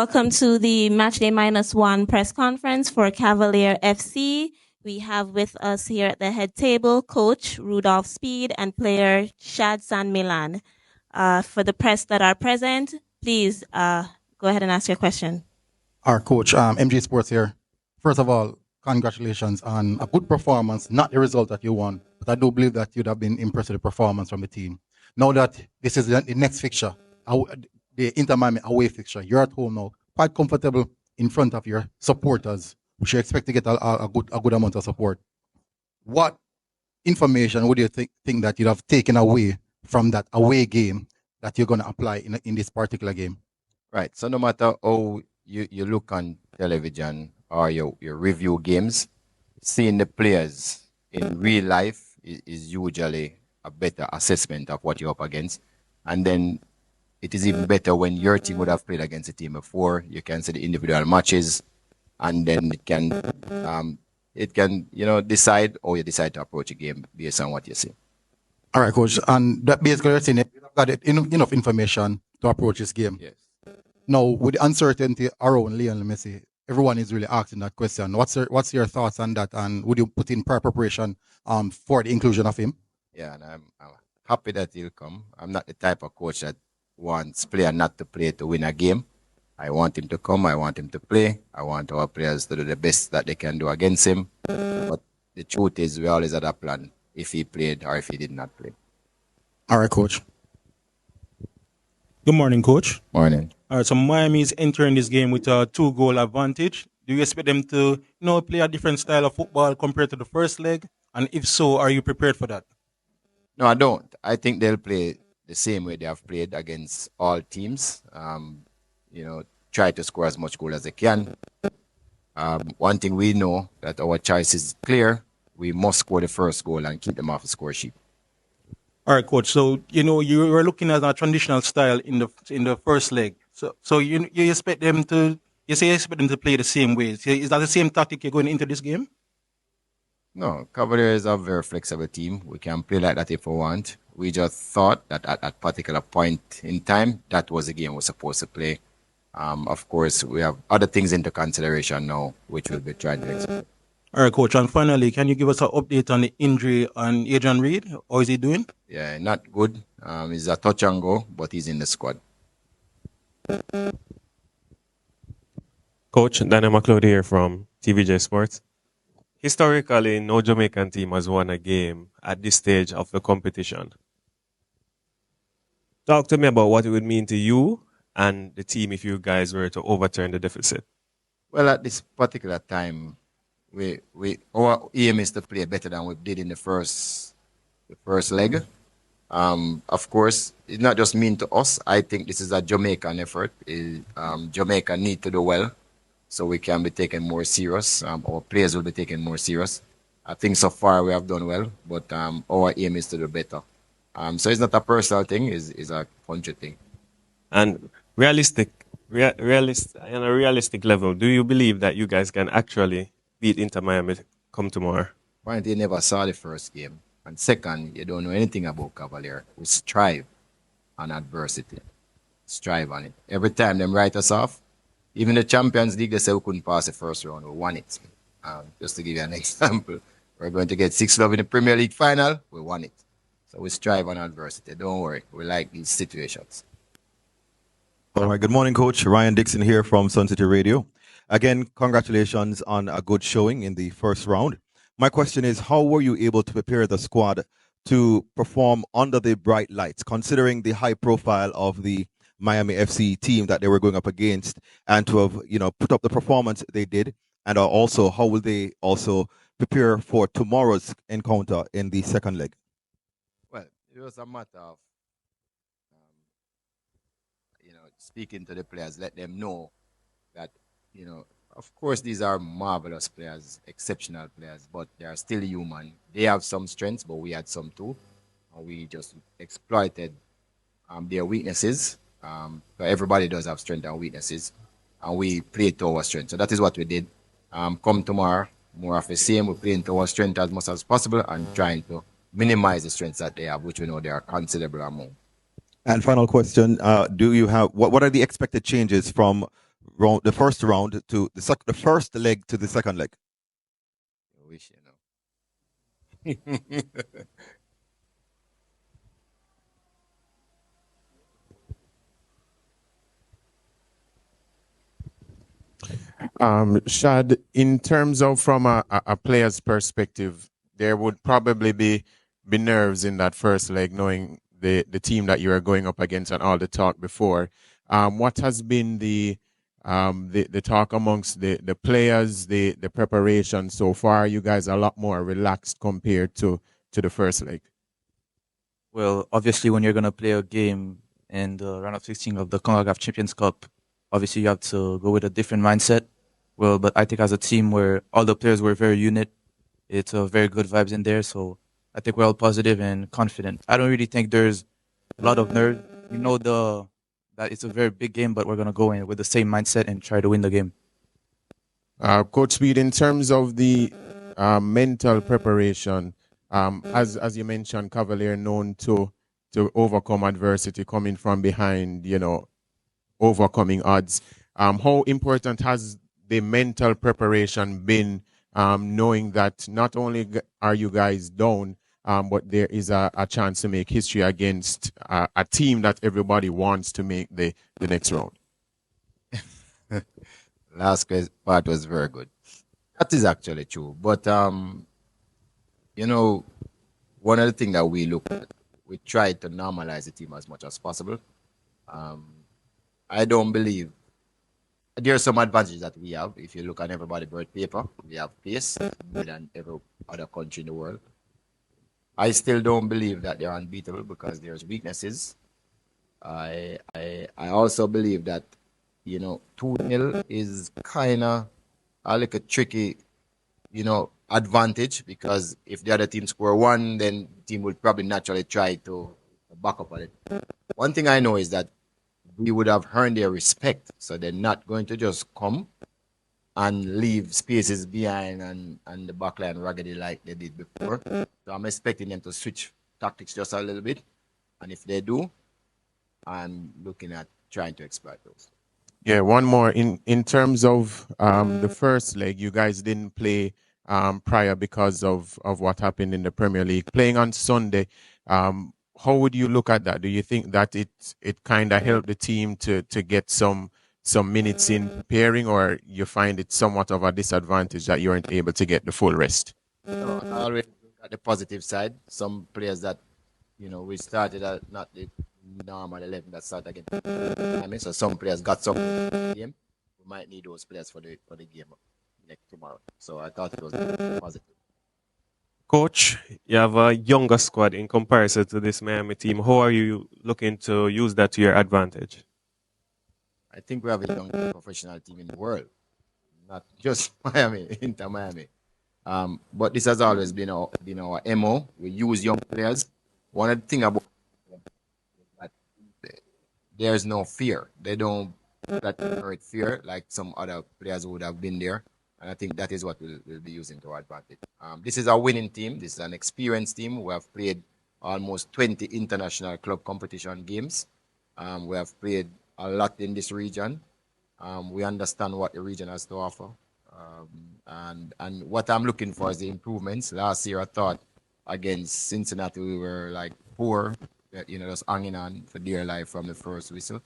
Welcome to the Matchday -1 press conference for Cavalier FC. We have with us here at the head table Coach Rodolph Speid and player Shad San Milan. For the press that are present, please go ahead and ask your question. Our coach, MG Sports here. First of all, congratulations on a good performance, not the result that you won, but I do believe that you'd have been impressed with the performance from the team. Now that this is the next fixture, the Inter Miami away fixture, you're at home now, quite comfortable in front of your supporters, which you expect to get a good amount of support. What information would you think that you'd have taken away from that away game that you're going to apply in this particular game? Right. So no matter how you look on television or you review games, seeing the players in real life is usually a better assessment of what you're up against. And then it is even better when your team would have played against a team before. You can see the individual matches, and then it can decide how you decide to approach a game based on what you see. All right, coach. And that basically you're saying you've got enough information to approach this game. Yes. Now, with the uncertainty around Lionel Messi, everyone is really asking that question. What's your thoughts on that? And would you put in prior preparation for the inclusion of him? Yeah, and I'm happy that he'll come. I'm not the type of coach that wants player not to play to win a game. I want him to come. I want him to play. I want our players to do the best that they can do against him. But the truth is, we always had a plan if he played or if he did not play. All right, coach. Good morning, coach. Morning. All right, so Miami is entering this game with a 2-goal advantage. Do you expect them to, play a different style of football compared to the first leg? And if so, are you prepared for that? No, I don't. I think they'll play the same way they have played against all teams. Try to score as much goal as they can. One thing we know that our choice is clear. We must score the first goal and keep them off the score sheet. All right, coach. So you were looking at a traditional style in the first leg. So you expect them to play the same way. Is that the same tactic you're going into this game? No, Cavalier is a very flexible team. We can play like that if we want. We just thought that at that particular point in time, that was the game we're supposed to play. Of course, we have other things into consideration now, which we'll be trying to explain. All right, coach. And finally, can you give us an update on the injury on Adrian Reed? How is he doing? Yeah, not good. He's a touch and go, but he's in the squad. Coach, Daniel McLeod here from TVJ Sports. Historically, no Jamaican team has won a game at this stage of the competition. Talk to me about what it would mean to you and the team if you guys were to overturn the deficit. Well, at this particular time, our aim is to play better than we did in the first leg. Of course, it's not just mean to us. I think this is a Jamaican effort. Jamaica need to do well, so we can be taken more serious. Our players will be taken more serious. I think so far we have done well, but our aim is to do better. So it's not a personal thing; it's a country thing. And on a realistic level, do you believe that you guys can actually beat Inter Miami come tomorrow? One, they never saw the first game. And second, you don't know anything about Cavalier. We strive on adversity. Strive on it. Every time them write us off, even the Champions League, they say we couldn't pass the first round. We won it. Just to give you an example, we're going to get 6-love in the Premier League final. We won it. So we strive on adversity. Don't worry. We like these situations. All right. Good morning, Coach. Ryan Dixon here from Sun City Radio. Again, congratulations on a good showing in the first round. My question is, how were you able to prepare the squad to perform under the bright lights, considering the high profile of the Miami FC team that they were going up against, and to have, put up the performance they did? And also, how will they also prepare for tomorrow's encounter in the second leg? Well, it was a matter of, speaking to the players, let them know that, of course, these are marvelous players, exceptional players, but they are still human. They have some strengths, but we had some too. We just exploited their weaknesses. Everybody does have strengths and weaknesses, and we played to our strength. So that is what we did. Come tomorrow, more of the same. We're playing to our strength as much as possible and trying to minimize the strengths that they have, which we know they are considerable amount. And final question, do you have what are the expected changes from the first round to the first leg to the second leg? I wish, you know. Shad, in terms of from a player's perspective, there would probably be nerves in that first leg, knowing the team that you are going up against and all the talk before. What has been the talk amongst the players, the preparation so far? You guys are a lot more relaxed compared to the first leg. Well, obviously, when you're going to play a game in the round of 16 of the CONCACAF Champions Cup, obviously you have to go with a different mindset. Well, but I think as a team where all the players were very unit, it's a very good vibes in there. So I think we're all positive and confident. I don't really think there's a lot of nerves. We know that it's a very big game, but we're going to go in with the same mindset and try to win the game. Coach Speid, in terms of the mental preparation, as you mentioned, Cavalier known to overcome adversity, coming from behind, overcoming odds. How important has the mental preparation been, knowing that not only are you guys down, but there is a chance to make history against a team that everybody wants to make the next round? Last part was very good. That is actually true. But, one of the things that we look at, we try to normalize the team as much as possible. I don't believe there are some advantages that we have. If you look at everybody bird paper, we have pace more than every other country in the world. I still don't believe that they're unbeatable because there's weaknesses. I also believe that 2-0 is kind of a little tricky, advantage, because if the other team score one, then the team would probably naturally try to back up on it. One thing I know is that we would have earned their respect, so they're not going to just come and leave spaces behind and the backline raggedy like they did before. So I'm expecting them to switch tactics just a little bit, and if they do, I'm looking at trying to exploit those. Yeah, one more. In terms of the first leg, you guys didn't play prior because of what happened in the Premier League. Playing on Sunday, how would you look at that? Do you think that it kind of helped the team to get some minutes in preparing, or you find it somewhat of a disadvantage that you weren't able to get the full rest? No, I always look at the positive side. Some players that we started at not the normal 11 that started again. So some players got some game. We might need those players for the game next tomorrow. So I thought it was positive. Coach, you have a younger squad in comparison to this Miami team. How are you looking to use that to your advantage? I think we have a young professional team in the world, not just Miami, Inter Miami. But this has always been our MO. We use young players. One of the things about that, there's no fear. They don't generate fear like some other players would have been there. And I think that is what we'll be using to our advantage. This is a winning team. This is an experienced team. We have played almost 20 international club competition games. We have played a lot in this region. We understand what the region has to offer. And what I'm looking for is the improvements. Last year, I thought against Cincinnati, we were like poor, just hanging on for dear life from the first whistle.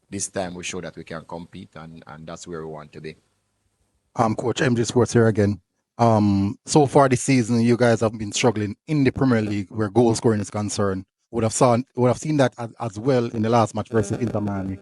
This time, we show that we can compete, and that's where we want to be. Coach MJ Sports here again. So far this season, you guys have been struggling in the Premier League where goal scoring is concerned. Would have seen that as well in the last match versus Inter Miami.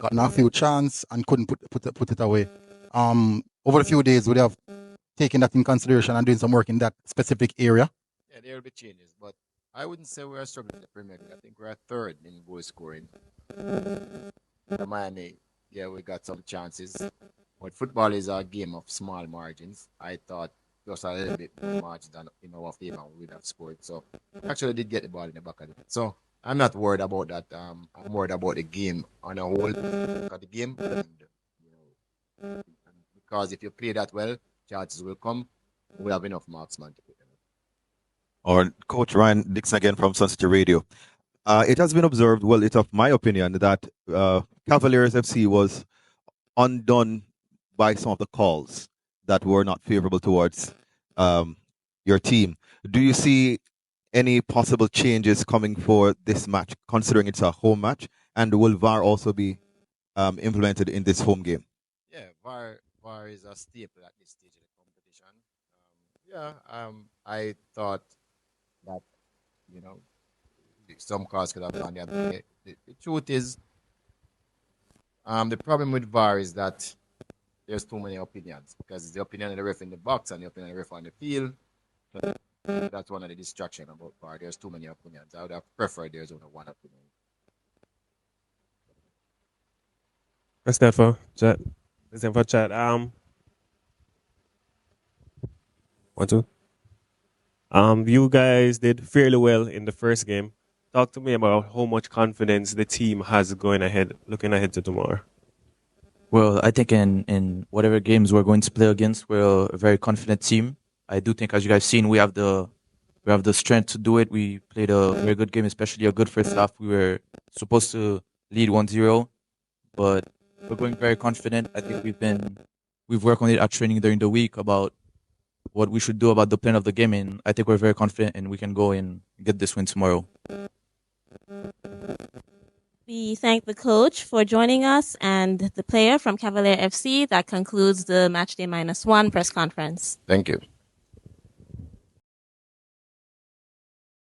Gotten a few chance and couldn't put it away. Over a few days, would have taken that in consideration and doing some work in that specific area. Yeah, there will be changes, but I wouldn't say we're struggling in the Premier League. I think we're third in goal scoring. Miami, yeah, we got some chances. But football is a game of small margins. I thought just a little bit more margin than in our favor we would have scored. So actually did get the ball in the back of the net. So I'm not worried about that. I'm worried about the game on a whole. Look at the game, and because if you play that well, chances will come. We'll have enough marksman to put them. Or Coach Ryan Dixon again from Sun City Radio. It has been observed, well, it's of my opinion, that Cavaliers FC was undone by some of the calls that were not favorable towards your team. Do you see any possible changes coming for this match, considering it's a home match? And will VAR also be implemented in this home game? Yeah, VAR is a staple at this stage of the competition. I thought that, you know, some calls could have gone the other way. The truth is, the problem with VAR is that there's too many opinions, because it's the opinion of the ref in the box and the opinion of the ref on the field. So that's one of the distractions about VAR. There's too many opinions. I would have preferred there's only one opinion. That's that for chat. That's that for chat. 1, 2. You guys did fairly well in the first game. Talk to me about how much confidence the team has looking ahead to tomorrow. Well, I think in whatever games we're going to play against, we're a very confident team. I do think, as you guys seen, we have the strength to do it. We played a very good game, especially a good first half. We were supposed to lead 1-0, but we're going very confident. I think we've worked on it at training during the week about what we should do about the plan of the game, and I think we're very confident and we can go and get this win tomorrow. We thank the coach for joining us and the player from Cavalier FC. That concludes the Matchday -1 press conference. Thank you.